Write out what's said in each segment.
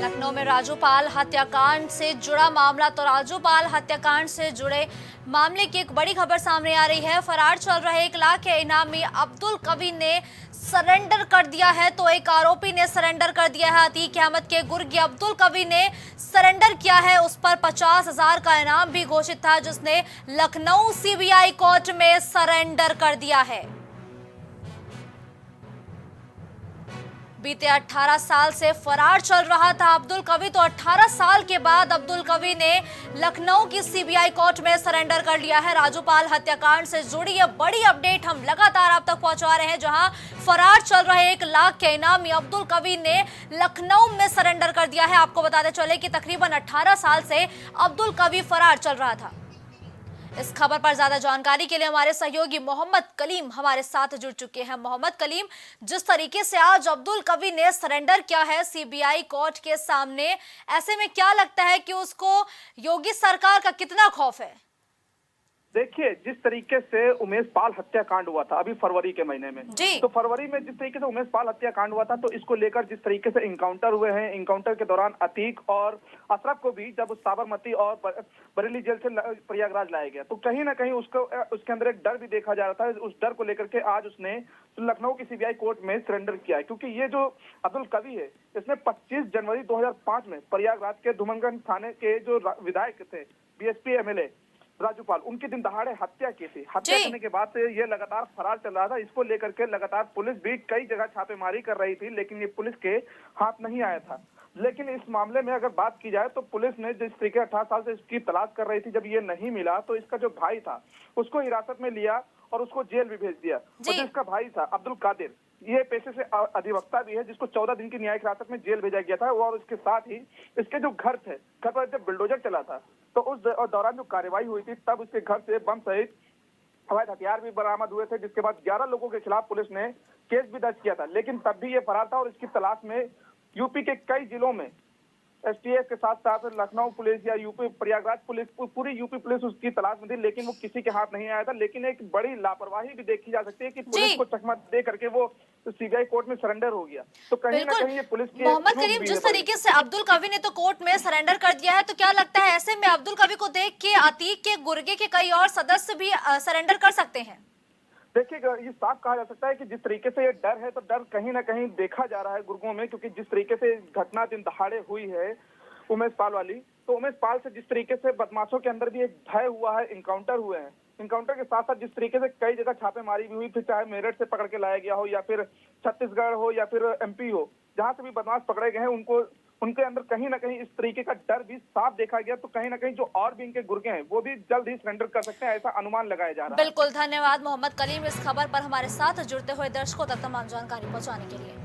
लखनऊ में राजूपाल हत्याकांड से जुड़ा मामला। तो राजूपाल हत्याकांड से जुड़े मामले की एक बड़ी खबर सामने आ रही है। फरार चल रहे 1 लाख के इनामी अब्दुल कवी ने सरेंडर कर दिया है। तो एक आरोपी ने सरेंडर कर दिया है। अतीक अहमद के गुर्गे अब्दुल कवी ने सरेंडर किया है। उस पर 50,000 का इनाम भी घोषित था, जिसने लखनऊ सीबीआई कोर्ट में सरेंडर कर दिया है। बीते 18 साल से फरार चल रहा था अब्दुल कवी। तो 18 साल के बाद अब्दुल कवी ने लखनऊ की सीबीआई कोर्ट में सरेंडर कर लिया है। राजूपाल हत्याकांड से जुड़ी यह बड़ी अपडेट हम लगातार आप तक पहुंचा रहे हैं, जहां फरार चल रहे 1 लाख के इनामी अब्दुल कवी ने लखनऊ में सरेंडर कर दिया है। आपको बताते चले कि तकरीबन 18 साल से अब्दुल कवी फरार चल रहा था। इस खबर पर ज्यादा जानकारी के लिए हमारे सहयोगी मोहम्मद कलीम हमारे साथ जुड़ चुके हैं। मोहम्मद कलीम, जिस तरीके से आज अब्दुल कवी ने सरेंडर किया है सीबीआई कोर्ट के सामने, ऐसे में क्या लगता है कि उसको योगी सरकार का कितना खौफ है? देखिए, जिस तरीके से उमेश पाल हत्याकांड हुआ था अभी फरवरी के महीने में, तो फरवरी में जिस तरीके से उमेश पाल हत्याकांड हुआ था, तो इसको लेकर जिस तरीके से इनकाउंटर हुए हैं, इनकाउंटर के दौरान अतीक और अशरफ को भी जब साबरमती और बरेली जेल से प्रयागराज लाया गया, तो कहीं ना कहीं उसके अंदर एक डर भी देखा जा रहा था। उस डर को लेकर के आज उसने लखनऊ की सीबीआई कोर्ट में सरेंडर किया है, क्योंकि ये जो अब्दुल कवी है, इसने 25 जनवरी 2005 में प्रयागराज के धूमनगंज थाने के जो विधायक थे, बीएसपी एमएलए राजूपाल, उनकी दिन दहाड़े हत्या की थी। हत्या करने के बाद से ये लगातार फरार चल रहा था। इसको लेकर के लगातार पुलिस भी कई जगह छापेमारी कर रही थी, लेकिन ये पुलिस के हाथ नहीं आया था। लेकिन इस मामले में अगर बात की जाए तो पुलिस ने जिस तरीके 18 साल से इसकी तलाश कर रही थी, जब ये नहीं मिला तो इसका जो भाई था उसको हिरासत में लिया और उसको जेल भी भेज दिया। और जो इसका भाई था अब्दुल कादिर, ये पेशे से अधिवक्ता भी है, जिसको 14 दिन की न्यायिक हिरासत में जेल भेजा गया था। और उसके साथ ही इसके जो घर थे, घर पर जब बुलडोजर चला था, तो उस दौरान जो कार्रवाई हुई थी, तब उसके घर से बम सहित अवैध हथियार भी बरामद हुए थे, जिसके बाद 11 लोगों के खिलाफ पुलिस ने केस भी दर्ज किया था। लेकिन तब भी ये फरार था और इसकी तलाश में यूपी के कई जिलों में एसटीएफ के साथ साथ लखनऊ पुलिस या यूपी प्रयागराज पुलिस, पूरी यूपी पुलिस उसकी तलाश में थी, लेकिन वो किसी के हाथ नहीं आया था। लेकिन एक बड़ी लापरवाही भी देखी जा सकती है कि पुलिस को चकमा दे करके वो सीबीआई कोर्ट में सरेंडर हो गया। तो कहीं ना कहीं ये पुलिस की मोहम्मद करीम, जिस तरीके से अब्दुल कवी ने तो कोर्ट में सरेंडर कर दिया है, तो क्या लगता है ऐसे में अब्दुल कवी को देख के अतीक के गुर्गे के कई और सदस्य भी सरेंडर कर सकते हैं? देखिए, ये साफ कहा जा सकता है कि जिस तरीके से ये डर है, तो डर कहीं ना कहीं देखा जा रहा है गुर्गों में, क्योंकि जिस तरीके से घटना दिन दहाड़े हुई है उमेश पाल वाली, तो उमेश पाल से जिस तरीके से बदमाशों के अंदर भी एक भय हुआ है, इनकाउंटर हुए हैं। इनकाउंटर के साथ साथ जिस तरीके से कई जगह छापेमारी भी हुई, फिर चाहे मेरठ से पकड़ के लाया गया हो या फिर छत्तीसगढ़ हो या फिर एमपी हो, जहां से भी बदमाश पकड़े गए हैं, उनके अंदर कहीं ना कहीं इस तरीके का डर भी साफ देखा गया। तो कहीं ना कहीं जो और भी इनके गुर्गे हैं, वो भी जल्द ही सरेंडर कर सकते हैं, ऐसा अनुमान लगाया जा रहा है। बिल्कुल, धन्यवाद मोहम्मद कलीम इस खबर पर हमारे साथ जुड़ते हुए दर्शकों तक तमाम जानकारी पहुंचाने के लिए।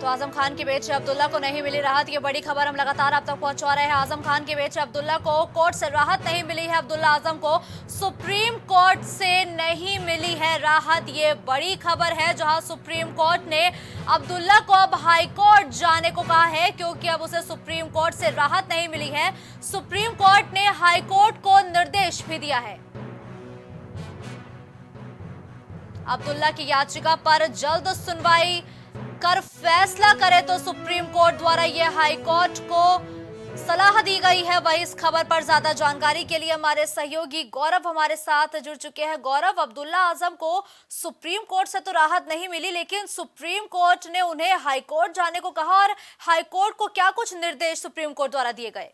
तो आजम खान के बेटे अब्दुल्ला को नहीं मिली राहत, ये बड़ी खबर हम लगातार आप तक पहुंचा रहे हैं। आजम खान के बेटे अब्दुल्ला को कोर्ट से राहत नहीं मिली है। अब्दुल्ला आजम को सुप्रीम कोर्ट से नहीं मिली है राहत, ये बड़ी खबर है, जहां सुप्रीम कोर्ट ने अब्दुल्ला को अब हाई कोर्ट जाने को कहा है, क्योंकि अब उसे सुप्रीम कोर्ट से राहत नहीं मिली है। सुप्रीम कोर्ट ने हाई कोर्ट को निर्देश भी दिया है अब्दुल्ला की याचिका पर जल्द सुनवाई कर फैसला करे। तो सुप्रीम कोर्ट द्वारा यह हाई कोर्ट को सलाह दी गई है। वही इस खबर पर ज्यादा जानकारी के लिए हमारे सहयोगी गौरव हमारे साथ जुड़ चुके हैं। गौरव, अब्दुल्ला आजम को सुप्रीम कोर्ट से तो राहत नहीं मिली, लेकिन सुप्रीम कोर्ट ने उन्हें हाई कोर्ट जाने को कहा, और हाई कोर्ट को क्या कुछ निर्देश सुप्रीम कोर्ट द्वारा दिए गए?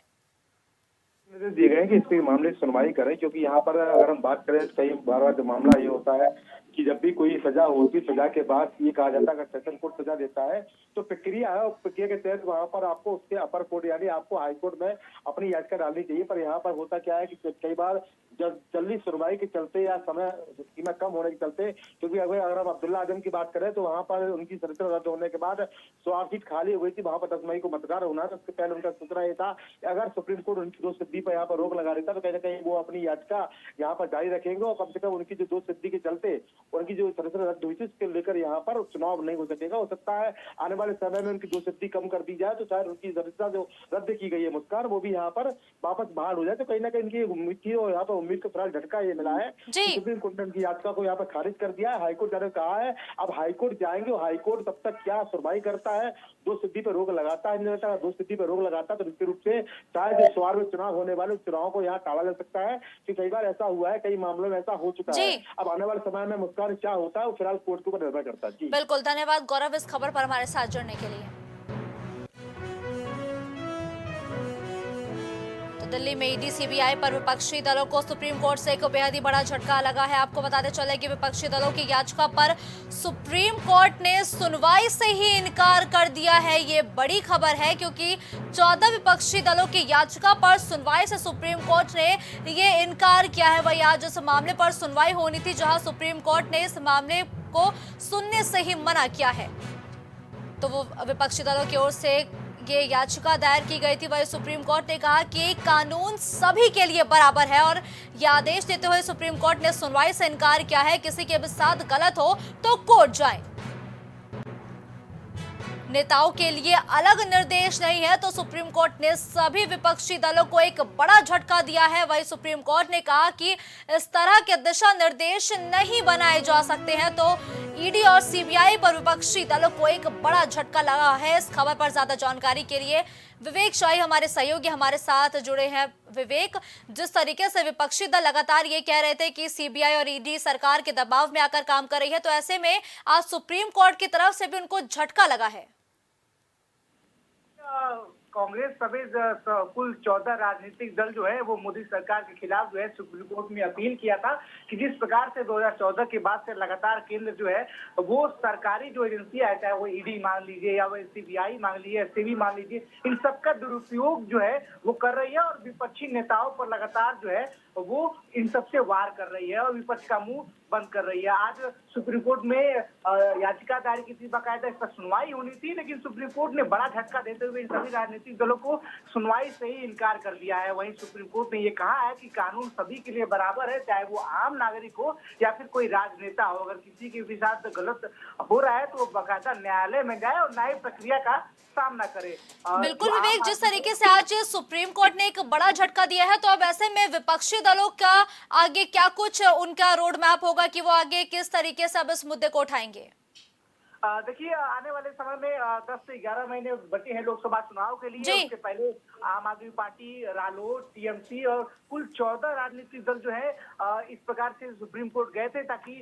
निर्देश दिए गए हैं कि इसके मामले की सुनवाई करें, क्योंकि यहाँ पर अगर हम बात करें, कई बार जो मामला ये होता है कि जब भी कोई सजा होती है, सजा के बाद ये कहा जाता है अगर सेशन कोर्ट सजा देता है तो प्रक्रिया है, और प्रक्रिया के तहत वहाँ पर आपको उसके अपर कोर्ट यानी आपको हाई कोर्ट में अपनी याचिका डालनी चाहिए। पर यहाँ पर होता क्या है कि कई बार जल्दी सुनवाई के चलते या समय सीमा कम होने के चलते, क्योंकि अगर हम अब्दुल्ला आजम की बात करें तो वहाँ पर उनकी सदस्यता रद्द होने के बाद 100 सीट खाली हुई थी, वहाँ पर 10 मई को मतदान होना था। उसके पहले उनका सूचना ये था कि अगर सुप्रीम कोर्ट उनकी 2 सिद्धि पर यहाँ पर रोक लगा देता तो कहीं ना कहीं वो अपनी याचिका यहाँ पर जारी रखेंगे, और कम से कम उनकी जो 2 सिद्धि के चलते उनकी जो सदस्यता रद्द हुई थी उसके लेकर यहाँ पर चुनाव नहीं हो सकेगा। हो सकता है आने वाले समय में उनकी 2 सिद्धि कम कर दी जाए, तो शायद उनकी सदस्यता जो रद्द की गई है मुस्कान, वो भी यहाँ पर वापस बहाल हो जाए। तो कहीं ना कहीं इनकी उम्मीद थी और यहाँ पर उम्मीद को फिलहाल झटका ये मिला है। सुप्रीम कोर्ट ने उनकी याचिका को यहाँ पर खारिज कर दिया है। हाईकोर्ट जाने को कहा है। अब हाईकोर्ट जाएंगे और हाईकोर्ट तब तक क्या सुनवाई करता है, दो सिद्धि पर रोक लगाता है, दो सिद्धि पर रोक लगाता है तो निश्चित रूप से शायद इस बार में चुनाव होने वाले चुनाव को यहाँ टाला जा सकता है, कि कई बार ऐसा हुआ है, कई मामलों में ऐसा हो चुका है। अब आने वाले समय में मुस्कान क्या होता है वो फिलहाल कोर्ट के ऊपर निर्भर करता है। बिल्कुल, धन्यवाद गौरव इस खबर पर हमारे साथ जुड़ने के लिए। दिल्ली में ईडी सीबीआई पर विपक्षी दलों को सुप्रीम कोर्ट से एक बेहद ही बड़ा झटका लगा है। आपको बताते चले कि विपक्षी दलों की याचिका पर सुप्रीम कोर्ट ने सुनवाई से ही इनकार कर दिया है। ये बड़ी खबर है क्योंकि 14 विपक्षी दलों की याचिका पर सुनवाई से सुप्रीम कोर्ट ने ये इनकार किया है। वही आज इस मामले पर सुनवाई होनी थी, जहां सुप्रीम कोर्ट ने इस मामले को सुनने से ही मना किया है। तो वो विपक्षी दलों की ओर से ये याचिका दायर की गई थी। वही सुप्रीम कोर्ट ने कहा कि कानून सभी के लिए बराबर है और यह आदेश देते हुए सुप्रीम कोर्ट ने सुनवाई से इनकार किया है। किसी के भी साथ गलत हो तो कोर्ट जाए। नेताओं के लिए अलग निर्देश नहीं है, तो सुप्रीम कोर्ट ने सभी विपक्षी दलों को एक बड़ा झटका दिया है। वही सुप्रीम कोर्ट ने कहा कि इस तरह के दिशा निर्देश नहीं बनाए जा सकते हैं। तो ईडी और सीबीआई पर विपक्षी दलों को एक बड़ा झटका लगा है। इस खबर पर ज्यादा जानकारी के लिए विवेक शाही हमारे सहयोगी हमारे साथ जुड़े हैं। विवेक, जिस तरीके से विपक्षी दल लगातार ये कह रहे थे कि सीबीआई और ईडी सरकार के दबाव में आकर काम कर रही है, तो ऐसे में आज सुप्रीम कोर्ट की तरफ से भी उनको झटका लगा है। कांग्रेस समेत कुल 14 राजनीतिक दल जो है वो मोदी सरकार के खिलाफ जो है सुप्रीम कोर्ट में अपील किया था कि जिस प्रकार से 2014 के बाद से लगातार केंद्र जो है वो सरकारी जो एजेंसियां है, चाहे वो ईडी मान लीजिए या वो सीबीआई मान लीजिए, एससीबी मान लीजिए, इन सबका दुरुपयोग जो है वो कर रही है और विपक्षी नेताओं पर लगातार जो है वो इन सबसे वार कर रही है और विपक्ष का मुंह बंद कर रही है। आज सुप्रीम कोर्ट में याचिका दायर की थी, बाकायदा इस पर सुनवाई होनी थी, लेकिन सुप्रीम कोर्ट ने बड़ा झटका देते हुए इन सभी राजनीतिक दलों को सुनवाई से ही इनकार कर दिया है। वहीं सुप्रीम कोर्ट ने ये कहा है कि कानून सभी के लिए बराबर है, चाहे वो आम नागरिक हो या फिर कोई राजनेता हो। अगर किसी के भी साथ गलत हो रहा है तो वो बाकायदा न्यायालय में जाए और न्यायिक प्रक्रिया का सामना करे। बिल्कुल विवेक, जिस तरीके से आज सुप्रीम कोर्ट ने एक बड़ा झटका दिया है, तो अब ऐसे में विपक्षी दलों का आगे क्या कुछ उनका रोड मैप होगा कि वो आगे किस तरीके से अब इस मुद्दे को उठाएंगे? देखिए, आने वाले समय में 10 से 11 महीने बचे हैं लोकसभा चुनाव के लिए। उसके पहले आम आदमी पार्टी, रालोद, टीएमसी और कुल 14 राजनीतिक दल जो है इस प्रकार से सुप्रीम कोर्ट गए थे ताकि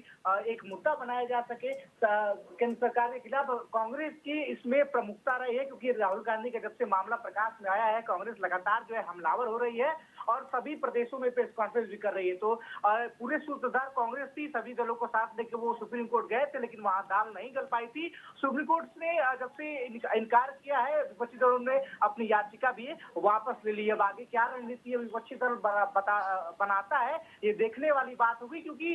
एक मुद्दा बनाया जा सके केंद्र सरकार के खिलाफ। कांग्रेस की इसमें प्रमुखता रही है क्योंकि राहुल गांधी का जब से मामला प्रकाश में आया है, कांग्रेस लगातार जो है हमलावर हो रही है और सभी प्रदेशों में प्रेस कॉन्फ्रेंस भी कर रही है। तो पूरे सूत्रधार कांग्रेस थी, सभी दलों को साथ लेकर वो सुप्रीम कोर्ट गए थे, लेकिन वहां दाल नहीं गल पाई थी। सुप्रीम कोर्ट ने जब से इनकार किया है, विपक्षी दलों ने अपनी याचिका भी वापस ले ली। अब आगे क्या रणनीति विपक्षी दल बनाता है ये देखने वाली बात होगी, क्योंकि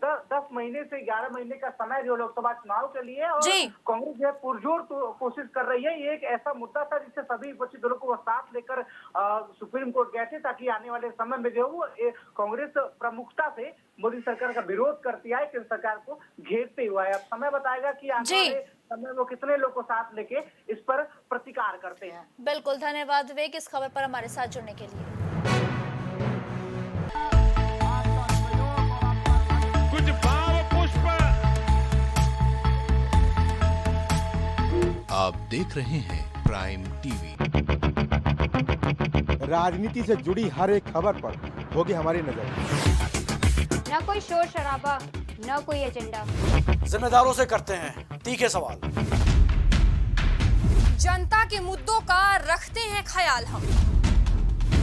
10 महीने से 11 महीने का समय जो लोकसभा चुनाव के लिए और कांग्रेस जो है पुरजोर कोशिश कर रही है। ये एक ऐसा मुद्दा था जिससे सभी विपक्षी दलों को साथ लेकर सुप्रीम कोर्ट गए थे ताकि आने वाले समय में जो वो कांग्रेस प्रमुखता से मोदी सरकार का विरोध करती है, केंद्र सरकार को घेरते हुआ है। अब समय बताएगा कि आने वाले समय वो कितने लोग को साथ लेके इस पर प्रतिकार करते हैं। बिल्कुल, धन्यवाद विवेक इस खबर पर हमारे साथ जुड़ने के लिए। कुछ भाव पुष्प। आप देख रहे हैं प्राइम टीवी। राजनीति से जुड़ी हर एक खबर पर होगी हमारी नजर। न कोई शोर शराबा, न कोई एजेंडा, जिम्मेदारों से करते हैं तीखे सवाल। जनता के मुद्दों का रखते हैं ख्याल हम।